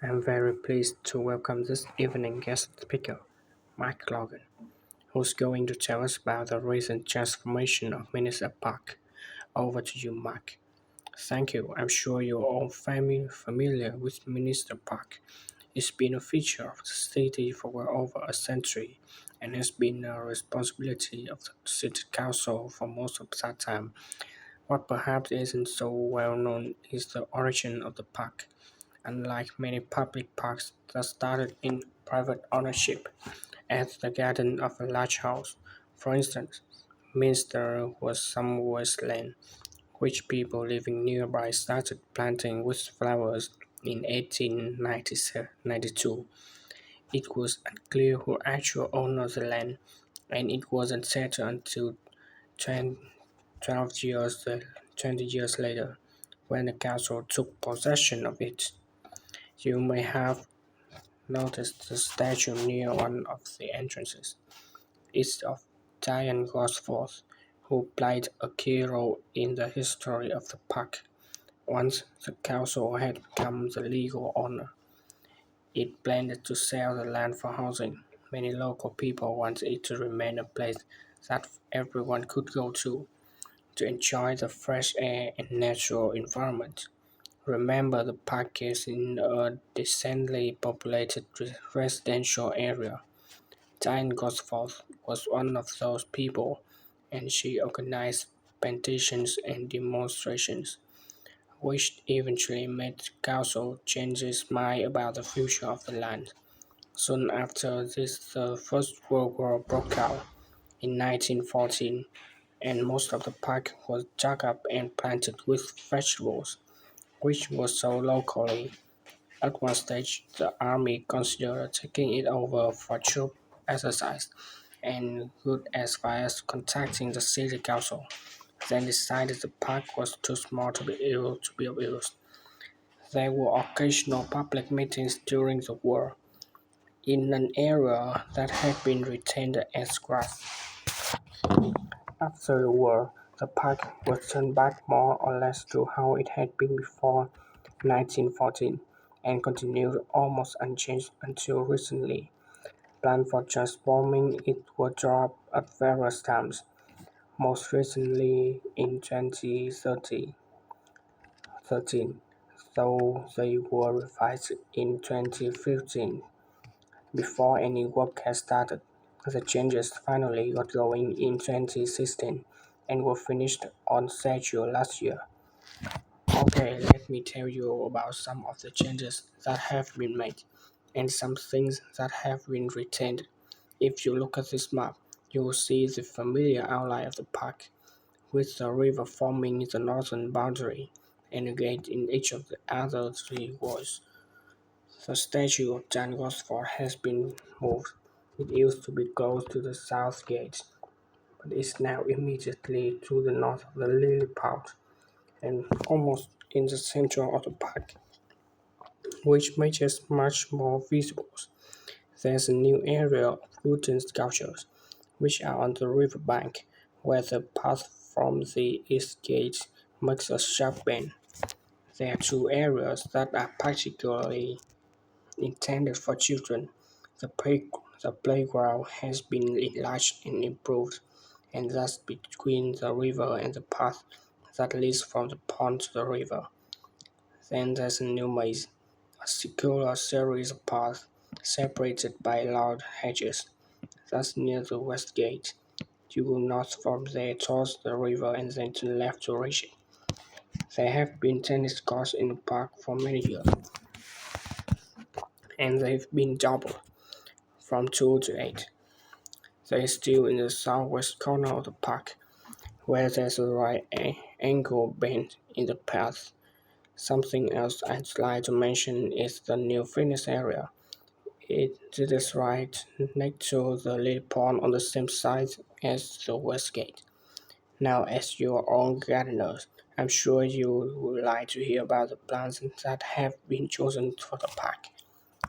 I'm very pleased to welcome this evening guest speaker, Mike Logan, who's going to tell us about the recent transformation of Minnesota Park. Over to you, Mike. Thank you. I'm sure you're all familiar with Minnesota Park. It's been a feature of the city for well over a century and has been a responsibility of the city council for most of that time. What perhaps isn't so well known is the origin of the park. Unlike many public parks that started in private ownership, as the garden of a large house, for instance, Minster was some wasteland which people living nearby started planting with flowers in 1892. It was unclear who actually owned the land, and it wasn't settled until 10 12 years, 20 years later when the council took possession of it. You may have noticed the statue near one of the entrances is of Diane Gosforth, who played a key role in the history of the park. Once the council had become the legal owner, it planned to sell the land for housing. Many local people wanted it to remain a place that everyone could go to enjoy the fresh air and natural environment. Remember, the park is in a densely populated residential area. Diane Gosforth was one of those people, and she organized petitions and demonstrations, which eventually made the council change its mind about the future of the land. Soon after this, the First World War broke out in 1914, and most of the park was dug up and planted with vegetables, which was sold locally. At one stage, the army considered taking it over for troop exercise and got as far as contacting the city council, then decided the park was too small to be able to be used. There were occasional public meetings during the war in an area that had been retained as grass. After the war, the park was turned back more or less to how it had been before 1914 and continued almost unchanged until recently. Plans for transforming it were dropped at various times, most recently in 2013, though they were revised in 2015 before any work had started. The changes finally got going in 2016 and were finished on schedule last year. Okay, let me tell you about some of the changes that have been made and some things that have been retained. If you look at this map, you will see the familiar outline of the park, with the river forming the northern boundary and a gate in each of the other three walls. The statue of John Gosford has been moved. It used to be close to the south gate, but is now immediately to the north of the lily pond and almost in the center of the park, which makes it much more visible. There's a new area of wooden sculptures, which are on the riverbank, where the path from the east gate makes a sharp bend. There are two areas that are particularly intended for children. The, play- the playground has been enlarged and improved, and thus between the river and the path that leads from the pond to the river. Then there's a new maze, a circular series of paths separated by loud hedges. That's near the west gate. You go north from there towards the river and then to the left to reach it. There have been tennis courts in the park for many years, and they've been doubled from 2 to 8. They're still in the southwest corner of the park, where there's a right angle bend in the path. Something else I'd like to mention is the new fitness area. It is right next to the little pond on the same side as the west gate. Now, as your own gardeners, I'm sure you would like to hear about the plants that have been chosen for the park.